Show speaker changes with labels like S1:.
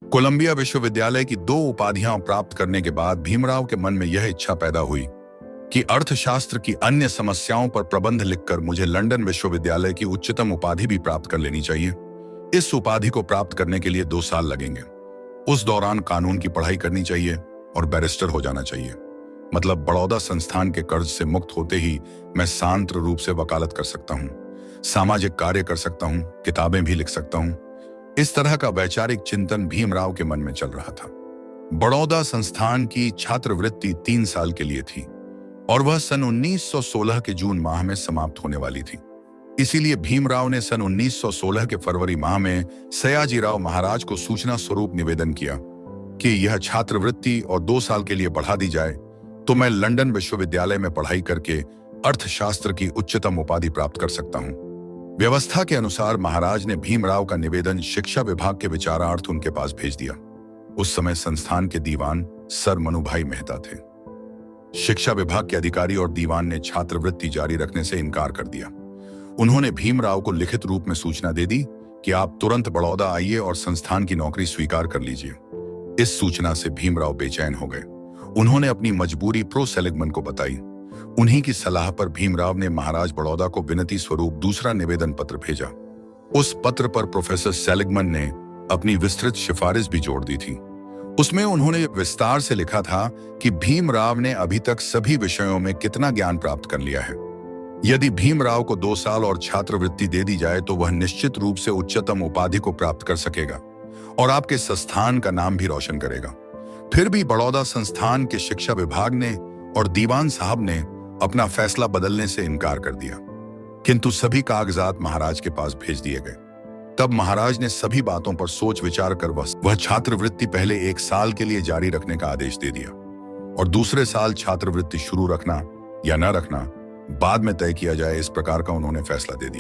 S1: Colombia विश्वविद्यालय की 2 उपाधियां प्राप्त करने के बाद भीमराव के मन में यह इच्छा पैदा हुई कि अर्थशास्त्र की अन्य समस्याओं पर प्रबंध लिखकर मुझे लंदन विश्वविद्यालय की उच्चतम उपाधि भी प्राप्त कर लेनी चाहिए। इस उपाधि को प्राप्त करने के लिए 2 साल लगेंगे। उस दौरान कानून की पढ़ाई करनी चाहिए और बैरिस्टर हो जाना चाहिए। मतलब बड़ौदा संस्थान के कर्ज से मुक्त होते ही मैं शांत रूप से वकालत कर सकता हूँ, सामाजिक कार्य कर सकता हूँ, किताबें भी लिख सकता हूँ। इस तरह का वैचारिक चिंतन भीमराव के मन में चल रहा था। बड़ौदा संस्थान की छात्रवृत्ति 3 साल के लिए थी और वह सन 1916 के जून माह में समाप्त होने वाली थी। इसीलिए भीमराव ने सन 1916 के फरवरी माह में सयाजीराव महाराज को सूचना स्वरूप निवेदन किया कि यह छात्रवृत्ति और 2 साल के लिए बढ़ा दी जाए तो मैं लंदन विश्वविद्यालय में पढ़ाई करके अर्थशास्त्र की उच्चतम उपाधि प्राप्त कर सकता हूं। व्यवस्था के अनुसार महाराज ने भीमराव का निवेदन शिक्षा विभाग के विचारार्थ उनके पास भेज दिया। उस समय संस्थान के दीवान सर मनुभाई मेहता थे। शिक्षा विभाग के अधिकारी और दीवान ने छात्रवृत्ति जारी रखने से इनकार कर दिया। उन्होंने भीमराव को लिखित रूप में सूचना दे दी कि आप तुरंत बड़ौदा आइए और संस्थान की नौकरी स्वीकार कर लीजिए। इस सूचना से भीमराव बेचैन हो गए। उन्होंने अपनी मजबूरी प्रो सेलिगमन को बताई। उन्हीं की सलाह पर भीमराव ने महाराज बड़ौदा को विनती स्वरूप दूसरा निवेदन पत्र भेजा। उस पत्र पर प्रोफेसर सेलिगमन ने अपनी विस्तृत सिफारिश भी जोड़ दी थी। उसमें उन्होंने विस्तार से लिखा था कि भीमराव ने अभी तक सभी विषयों में कितना ज्ञान प्राप्त कर लिया है। यदि भीमराव को 2 साल और छात्रवृत्ति दे दी जाए तो वह निश्चित रूप से उच्चतम उपाधि को प्राप्त कर सकेगा और आपके संस्थान का नाम भी रोशन करेगा। फिर भी बड़ौदा संस्थान के शिक्षा विभाग ने और दीवान साहब ने अपना फैसला बदलने से इनकार कर दिया, किंतु सभी कागजात महाराज के पास भेज दिए गए। तब महाराज ने सभी बातों पर सोच विचार कर वह छात्रवृत्ति पहले 1 साल के लिए जारी रखने का आदेश दे दिया और दूसरे साल छात्रवृत्ति शुरू रखना या न रखना बाद में तय किया जाए, इस प्रकार का उन्होंने फैसला दे दिया।